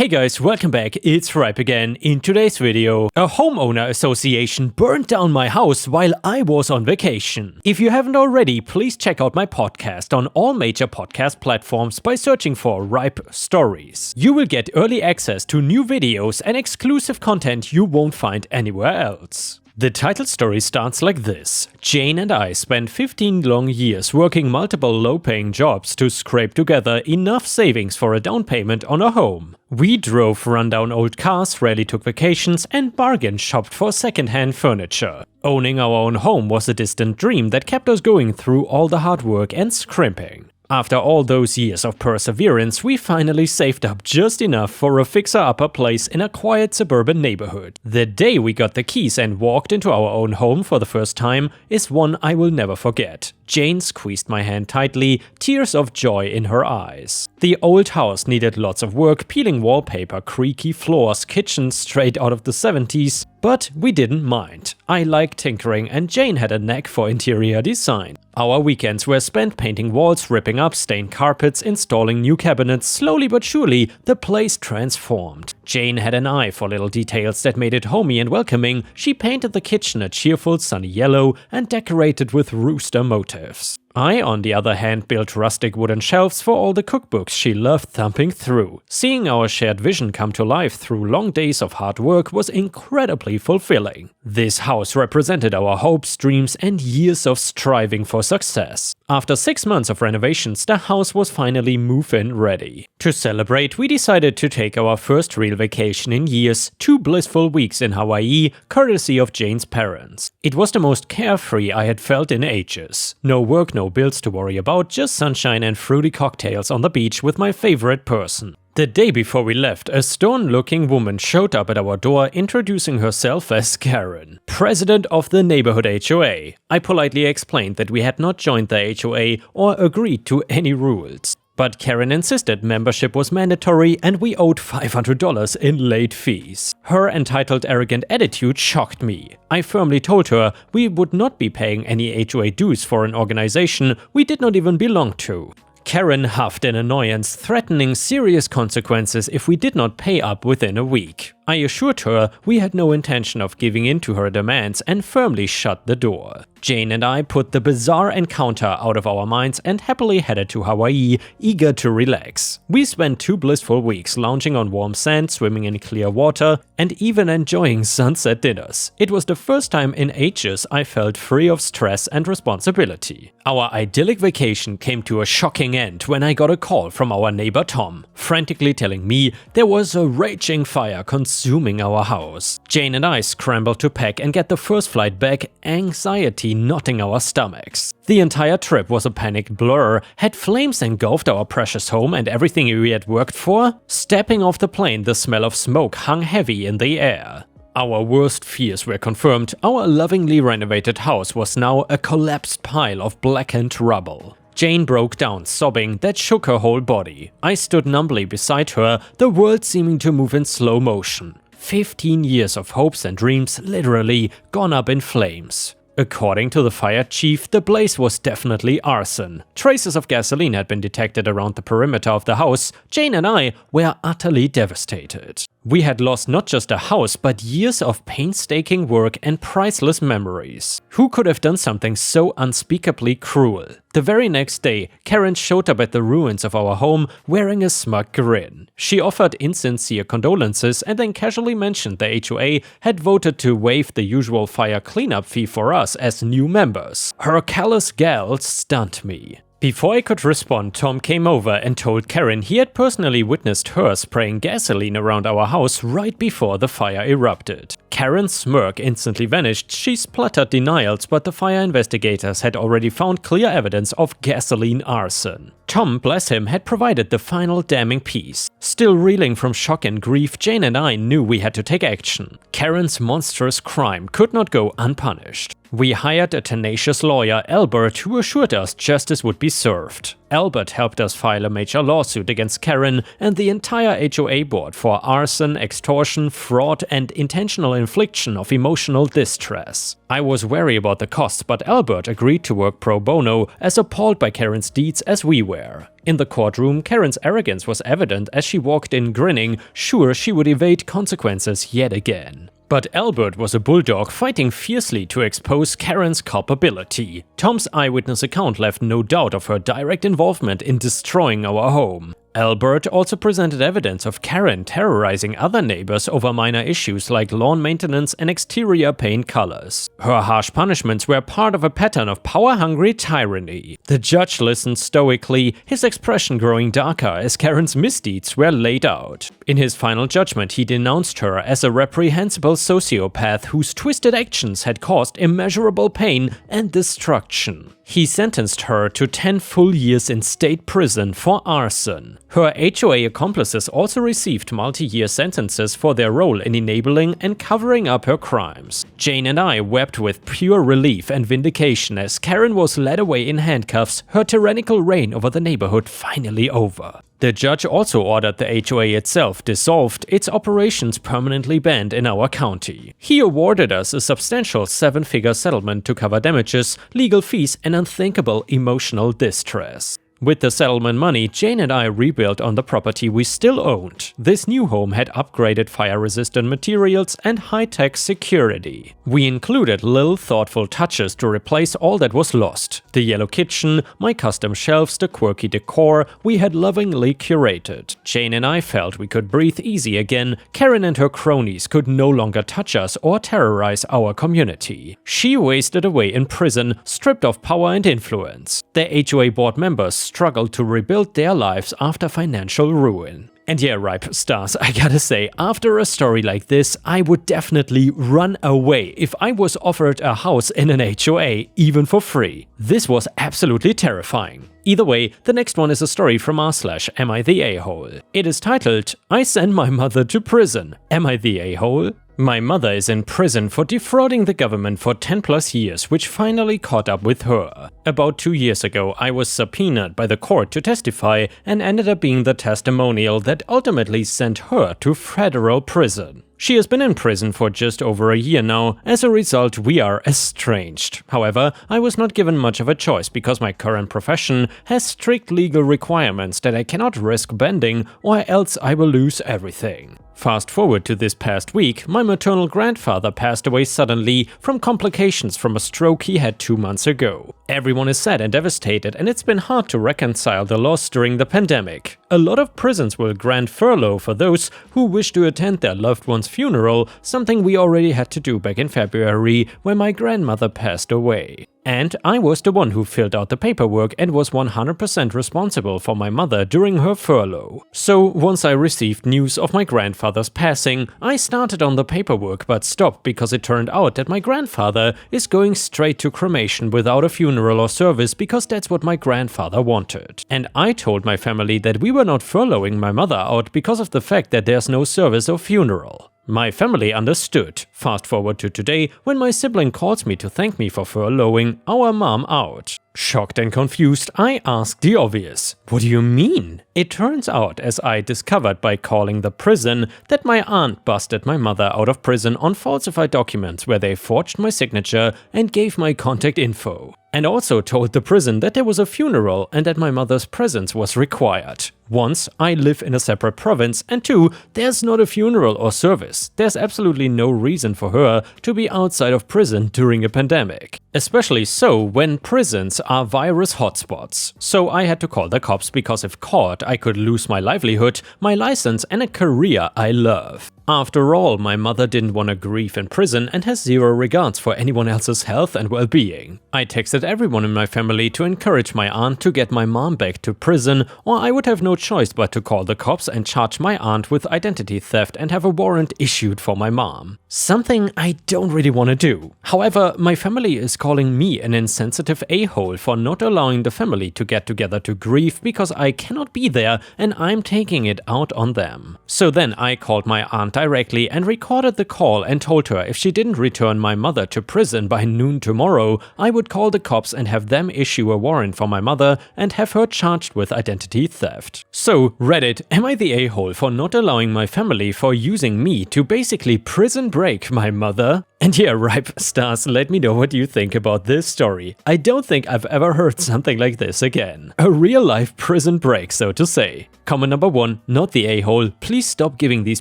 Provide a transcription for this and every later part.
Hey guys, welcome back, it's Ripe again. In today's video, a homeowner association burned down my house while I was on vacation. If you haven't already, please check out my podcast on all major podcast platforms by searching for Ripe Stories. You will get early access to new videos and exclusive content you won't find anywhere else. The title story starts like this. Jane and I spent 15 long years working multiple low-paying jobs to scrape together enough savings for a down payment on a home. We drove rundown old cars, rarely took vacations, and bargain shopped for second-hand furniture. Owning our own home was a distant dream that kept us going through all the hard work and scrimping. After all those years of perseverance, we finally saved up just enough for a fixer-upper place in a quiet suburban neighborhood. The day we got the keys and walked into our own home for the first time is one I will never forget. Jane squeezed my hand tightly, tears of joy in her eyes. The old house needed lots of work, peeling wallpaper, creaky floors, kitchen straight out of the 70s, but we didn't mind. I liked tinkering and Jane had a knack for interior design. Our weekends were spent painting walls, ripping up stained carpets, installing new cabinets. Slowly but surely, the place transformed. Jane had an eye for little details that made it homey and welcoming. She painted the kitchen a cheerful sunny yellow and decorated with rooster motifs. I, on the other hand, built rustic wooden shelves for all the cookbooks she loved thumping through. Seeing our shared vision come to life through long days of hard work was incredibly fulfilling. This house represented our hopes, dreams, and years of striving for success. After 6 months of renovations, the house was finally move-in ready. To celebrate, we decided to take our first real vacation in years, 2 blissful weeks in Hawaii, courtesy of Jane's parents. It was the most carefree I had felt in ages. No work, no bills to worry about, just sunshine and fruity cocktails on the beach with my favorite person. The day before we left, a stern-looking woman showed up at our door introducing herself as Karen, president of the neighborhood HOA. I politely explained that we had not joined the HOA or agreed to any rules. But Karen insisted membership was mandatory and we owed $500 in late fees. Her entitled arrogant attitude shocked me. I firmly told her we would not be paying any HOA dues for an organization we did not even belong to. Karen huffed in annoyance, threatening serious consequences if we did not pay up within a week. I assured her we had no intention of giving in to her demands and firmly shut the door. Jane and I put the bizarre encounter out of our minds and happily headed to Hawaii, eager to relax. We spent 2 blissful weeks lounging on warm sand, swimming in clear water, and even enjoying sunset dinners. It was the first time in ages I felt free of stress and responsibility. Our idyllic vacation came to a shocking end when I got a call from our neighbor Tom, frantically telling me there was a raging fire consuming our house. Jane and I scrambled to pack and get the first flight back, anxiety knotting our stomachs. The entire trip was a panicked blur. Had flames engulfed our precious home and everything we had worked for? Stepping off the plane, the smell of smoke hung heavy in the air. Our worst fears were confirmed. Our lovingly renovated house was now a collapsed pile of blackened rubble. Jane broke down, sobbing that shook her whole body. I stood numbly beside her, the world seeming to move in slow motion. 15 years of hopes and dreams literally gone up in flames. According to the fire chief, the blaze was definitely arson. Traces of gasoline had been detected around the perimeter of the house. Jane and I were utterly devastated. We had lost not just a house, but years of painstaking work and priceless memories. Who could have done something so unspeakably cruel? The very next day, Karen showed up at the ruins of our home wearing a smug grin. She offered insincere condolences and then casually mentioned the HOA had voted to waive the usual fire cleanup fee for us as new members. Her callous gal stunned me. Before I could respond, Tom came over and told Karen he had personally witnessed her spraying gasoline around our house right before the fire erupted. Karen's smirk instantly vanished. She spluttered denials, but the fire investigators had already found clear evidence of gasoline arson. Tom, bless him, had provided the final damning piece. Still reeling from shock and grief, Jane and I knew we had to take action. Karen's monstrous crime could not go unpunished. We hired a tenacious lawyer, Albert, who assured us justice would be served. Albert helped us file a major lawsuit against Karen and the entire HOA board for arson, extortion, fraud, and intentional infliction of emotional distress. I was wary about the costs, but Albert agreed to work pro bono, as appalled by Karen's deeds as we were. In the courtroom, Karen's arrogance was evident as she walked in grinning, sure she would evade consequences yet again. But Albert was a bulldog fighting fiercely to expose Karen's culpability. Tom's eyewitness account left no doubt of her direct involvement in destroying our home. Albert also presented evidence of Karen terrorizing other neighbors over minor issues like lawn maintenance and exterior paint colors. Her harsh punishments were part of a pattern of power-hungry tyranny. The judge listened stoically, his expression growing darker as Karen's misdeeds were laid out. In his final judgment, he denounced her as a reprehensible sociopath whose twisted actions had caused immeasurable pain and destruction. He sentenced her to 10 full years in state prison for arson. Her HOA accomplices also received multi-year sentences for their role in enabling and covering up her crimes. Jane and I wept with pure relief and vindication as Karen was led away in handcuffs, her tyrannical reign over the neighborhood finally over. The judge also ordered the HOA itself dissolved, its operations permanently banned in our county. He awarded us a substantial 7-figure settlement to cover damages, legal fees, and unthinkable emotional distress. With the settlement money, Jane and I rebuilt on the property we still owned. This new home had upgraded fire-resistant materials and high-tech security. We included little thoughtful touches to replace all that was lost. The yellow kitchen, my custom shelves, the quirky decor we had lovingly curated. Jane and I felt we could breathe easy again. Karen and her cronies could no longer touch us or terrorize our community. She wasted away in prison, stripped of power and influence. The HOA board members struggled to rebuild their lives after financial ruin. And yeah, ripe stars, I gotta say, after a story like this, I would definitely run away if I was offered a house in an HOA, even for free. This was absolutely terrifying. Either way, the next one is a story from r/Am I the A-hole? It is titled, I Send My Mother to Prison. Am I the A-hole? My mother is in prison for defrauding the government for 10+ years, which finally caught up with her. About 2 years ago, I was subpoenaed by the court to testify and ended up being the testimonial that ultimately sent her to federal prison. She has been in prison for just over a year now. As a result, we are estranged. However, I was not given much of a choice because my current profession has strict legal requirements that I cannot risk bending or else I will lose everything. Fast forward to this past week, my maternal grandfather passed away suddenly from complications from a stroke he had 2 months ago. Everyone is sad and devastated, and it's been hard to reconcile the loss during the pandemic. A lot of prisons will grant furlough for those who wish to attend their loved one's funeral, something we already had to do back in February when my grandmother passed away. And I was the one who filled out the paperwork and was 100% responsible for my mother during her furlough. So once I received news of my grandfather's passing, I started on the paperwork but stopped because it turned out that my grandfather is going straight to cremation without a funeral or service because that's what my grandfather wanted. And I told my family that we were not furloughing my mother out because of the fact that there's no service or funeral. My family understood. Fast forward to today, when my sibling calls me to thank me for furloughing our mom out. Shocked and confused, I asked the obvious. What do you mean? It turns out, as I discovered by calling the prison, that my aunt busted my mother out of prison on falsified documents where they forged my signature and gave my contact info. And also told the prison that there was a funeral and that my mother's presence was required. Once, I live in a separate province, and 2, there's not a funeral or service. There's absolutely no reason for her to be outside of prison during a pandemic. Especially so when prisons are virus hotspots. So I had to call the cops because if caught, I could lose my livelihood, my license, and a career I love. After all, my mother didn't want to grieve in prison and has zero regards for anyone else's health and well-being. I texted everyone in my family to encourage my aunt to get my mom back to prison, or I would have no choice but to call the cops and charge my aunt with identity theft and have a warrant issued for my mom. Something I don't really want to do. However, my family is calling me an insensitive a-hole for not allowing the family to get together to grieve because I cannot be there and I'm taking it out on them. So then I called my aunt aunt directly and recorded the call and told her if she didn't return my mother to prison by noon tomorrow, I would call the cops and have them issue a warrant for my mother and have her charged with identity theft. So, Reddit, am I the a-hole for not allowing my family for using me to basically prison break my mother? And yeah, Ripe Stars, let me know what you think about this story. I don't think I've ever heard something like this again. A real-life prison break, so to say. Comment number 1, not the a-hole. Please stop giving these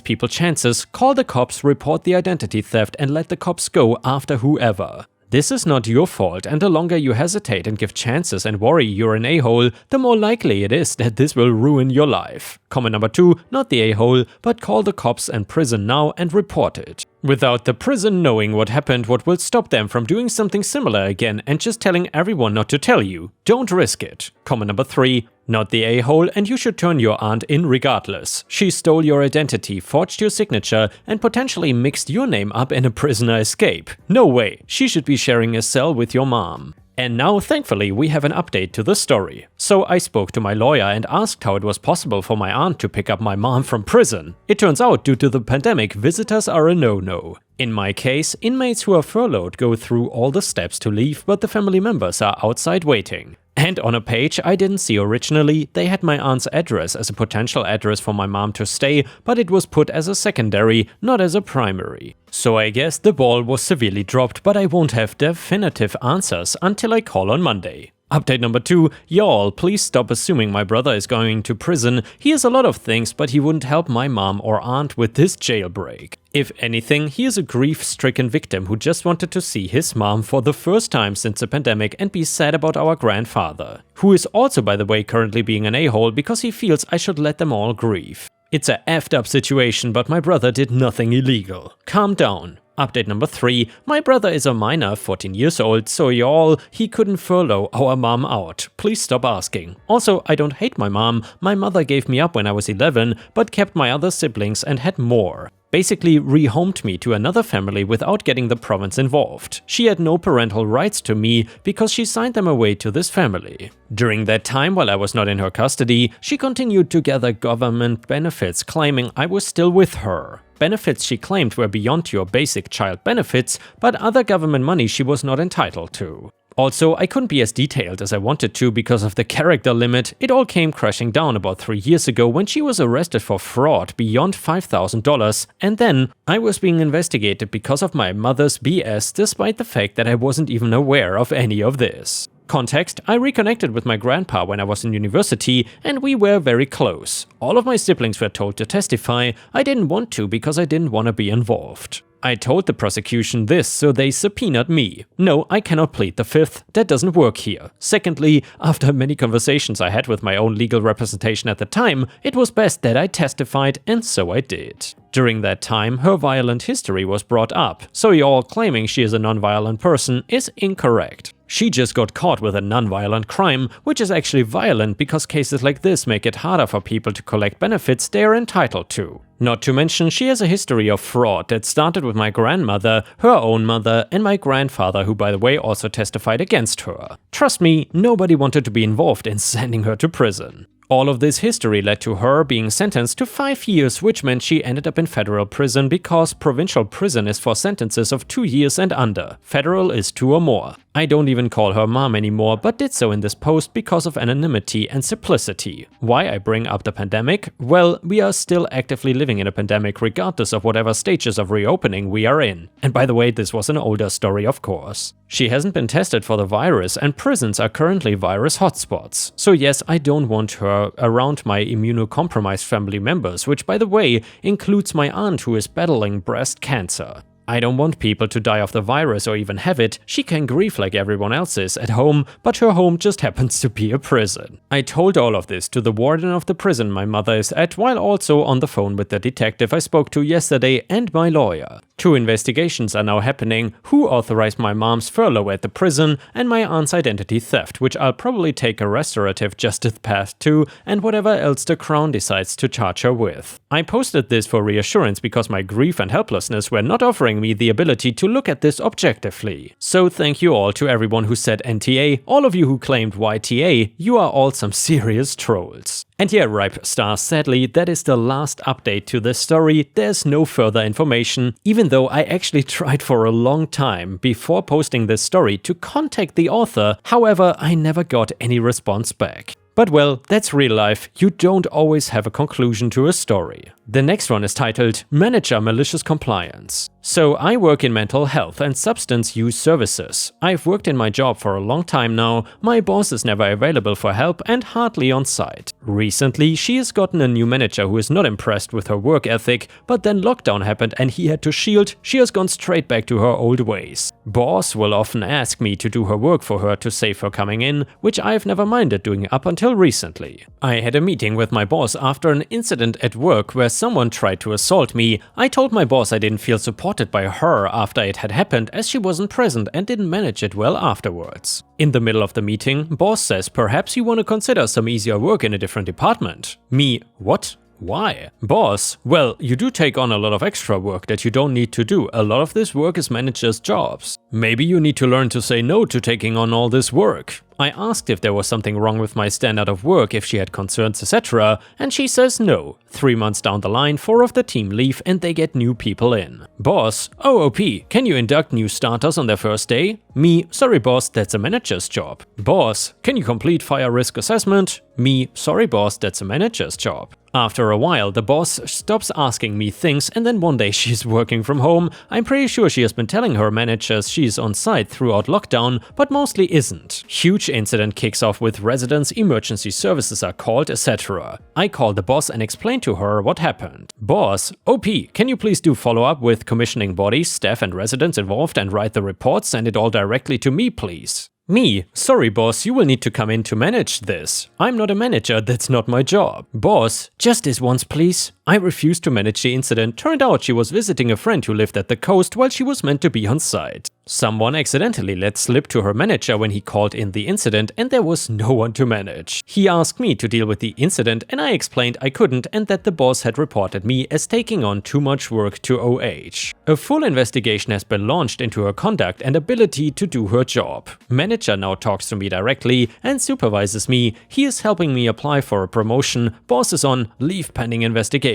people chances. Call the cops, report the identity theft, and let the cops go after whoever. This is not your fault, and the longer you hesitate and give chances and worry you're an a-hole, the more likely it is that this will ruin your life. Comment number 2, not the a-hole, but call the cops and prison now and report it. Without the prison knowing what happened, what will stop them from doing something similar again and just telling everyone not to tell you? Don't risk it. Comment number 3, not the a-hole, and you should turn your aunt in regardless. She stole your identity, forged your signature, and potentially mixed your name up in a prisoner escape. No way, she should be sharing a cell with your mom. And now, thankfully, we have an update to the story. So I spoke to my lawyer and asked how it was possible for my aunt to pick up my mom from prison. It turns out, due to the pandemic, visitors are a no-no. In my case, inmates who are furloughed go through all the steps to leave, but the family members are outside waiting. And on a page I didn't see originally, they had my aunt's address as a potential address for my mom to stay, but it was put as a secondary, not as a primary. So I guess the ball was severely dropped, but I won't have definitive answers until I call on Monday. Update number 2, y'all, please stop assuming my brother is going to prison. He is a lot of things, but he wouldn't help my mom or aunt with this jailbreak. If anything, he is a grief-stricken victim who just wanted to see his mom for the first time since the pandemic and be sad about our grandfather, who is also, by the way, currently being an a-hole because he feels I should let them all grieve. It's a effed up situation, but my brother did nothing illegal. Calm down. Update number 3, my brother is a minor, 14 years old, so y'all, he couldn't furlough our mom out. Please stop asking. Also, I don't hate my mom. My mother gave me up when I was 11, but kept my other siblings and had more. Basically rehomed me to another family without getting the province involved. She had no parental rights to me because she signed them away to this family. During that time, while I was not in her custody, she continued to gather government benefits, claiming I was still with her. Benefits she claimed were beyond your basic child benefits, but other government money she was not entitled to. Also, I couldn't be as detailed as I wanted to because of the character limit. It all came crashing down about 3 years ago when she was arrested for fraud beyond $5,000, and then I was being investigated because of my mother's BS despite the fact that I wasn't even aware of any of this. Context, I reconnected with my grandpa when I was in university and we were very close. All of my siblings were told to testify. I didn't want to because I didn't want to be involved. I told the prosecution this, so they subpoenaed me. No, I cannot plead the fifth. That doesn't work here. Secondly, after many conversations I had with my own legal representation at the time, it was best that I testified, and so I did. During that time, her violent history was brought up, so y'all claiming she is a non-violent person is incorrect. She just got caught with a non-violent crime, which is actually violent because cases like this make it harder for people to collect benefits they are entitled to. Not to mention, she has a history of fraud that started with my grandmother, her own mother, and my grandfather, who by the way also testified against her. Trust me, nobody wanted to be involved in sending her to prison. All of this history led to her being sentenced to 5 years, which meant she ended up in federal prison because provincial prison is for sentences of 2 years and under. Federal is 2 or more. I don't even call her mom anymore, but did so in this post because of anonymity and simplicity. Why I bring up the pandemic? Well, we are still actively living in a pandemic regardless of whatever stages of reopening we are in. And by the way, this was an older story, of course. She hasn't been tested for the virus, and prisons are currently virus hotspots. So yes, I don't want her around my immunocompromised family members, which by the way includes my aunt who is battling breast cancer. I don't want people to die of the virus or even have it. She can grieve like everyone else is at home, but her home just happens to be a prison. I told all of this to the warden of the prison my mother is at, while also on the phone with the detective I spoke to yesterday and my lawyer. 2 investigations are now happening: who authorized my mom's furlough at the prison and my aunt's identity theft, which I'll probably take a restorative justice path to, and whatever else the Crown decides to charge her with. I posted this for reassurance because my grief and helplessness were not offering me the ability to look at this objectively. So thank you all to everyone who said NTA, all of you who claimed YTA, you are all some serious trolls. And yeah, Ripe Star, sadly, that is the last update to this story. There's no further information, even though I actually tried for a long time before posting this story to contact the author. However, I never got any response back. But well, that's real life. You don't always have a conclusion to a story. The next one is titled Manager Malicious Compliance. So I work in mental health and substance use services. I've worked in my job for a long time now. My boss is never available for help and hardly on site. Recently, she has gotten a new manager who is not impressed with her work ethic, but then lockdown happened and he had to shield. She has gone straight back to her old ways. Boss will often ask me to do her work for her to save her coming in, which I've never minded doing up until recently. I had a meeting with my boss after an incident at work where someone tried to assault me. I told my boss I didn't feel supported by her after it had happened, as she wasn't present and didn't manage it well afterwards. In the middle of the meeting, boss says perhaps you want to consider some easier work in a different department. Me, what? Why? Boss, well, you do take on a lot of extra work that you don't need to do. A lot of this work is managers' jobs. Maybe you need to learn to say no to taking on all this work. I asked if there was something wrong with my standard of work, if she had concerns, etc., and she says no. 3 months down the line, 4 of the team leave and they get new people in. Boss, OOP, can you induct new starters on their first day? Me, sorry boss, that's a manager's job. Boss, can you complete fire risk assessment? Me, sorry boss, that's a manager's job. After a while, the boss stops asking me things and then one day she's working from home. I'm pretty sure she has been telling her managers she's on site throughout lockdown, but mostly isn't. Huge incident kicks off with residents, emergency services are called, etc. I call the boss and explain to her what happened. Boss, OP, can you please do follow-up with commissioning bodies, staff and residents involved and write the report, send it all directly to me, please. Me, sorry boss, you will need to come in to manage this. I'm not a manager, that's not my job. Boss, just this once please. I refused to manage the incident. Turned out she was visiting a friend who lived at the coast while she was meant to be on site. Someone accidentally let slip to her manager when he called in the incident and there was no one to manage. He asked me to deal with the incident and I explained I couldn't and that the boss had reported me as taking on too much work to OH. A full investigation has been launched into her conduct and ability to do her job. Manager now talks to me directly and supervises me. He is helping me apply for a promotion. Boss is on leave pending investigation.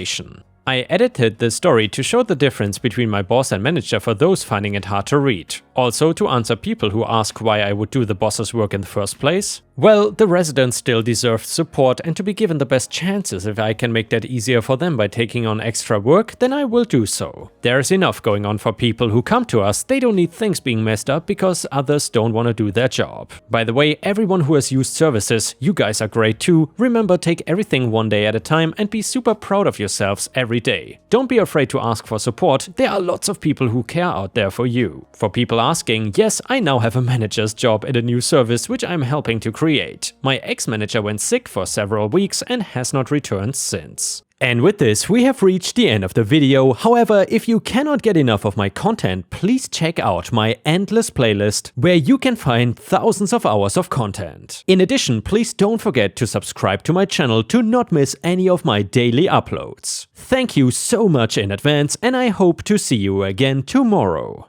I edited this story to show the difference between my boss and manager for those finding it hard to read. Also to answer people who ask why I would do the boss's work in the first place. Well, the residents still deserve support and to be given the best chances. If I can make that easier for them by taking on extra work, then I will do so. There's enough going on for people who come to us. They don't need things being messed up because others don't want to do their job. By the way, everyone who has used services, you guys are great too. Remember, take everything one day at a time and be super proud of yourselves every day. Don't be afraid to ask for support. There are lots of people who care out there for you. For people asking, yes, I now have a manager's job at a new service which I'm helping to create. My ex-manager went sick for several weeks and has not returned since. And with this, we have reached the end of the video. However, if you cannot get enough of my content, please check out my endless playlist where you can find thousands of hours of content. In addition, please don't forget to subscribe to my channel to not miss any of my daily uploads. Thank you so much in advance and I hope to see you again tomorrow.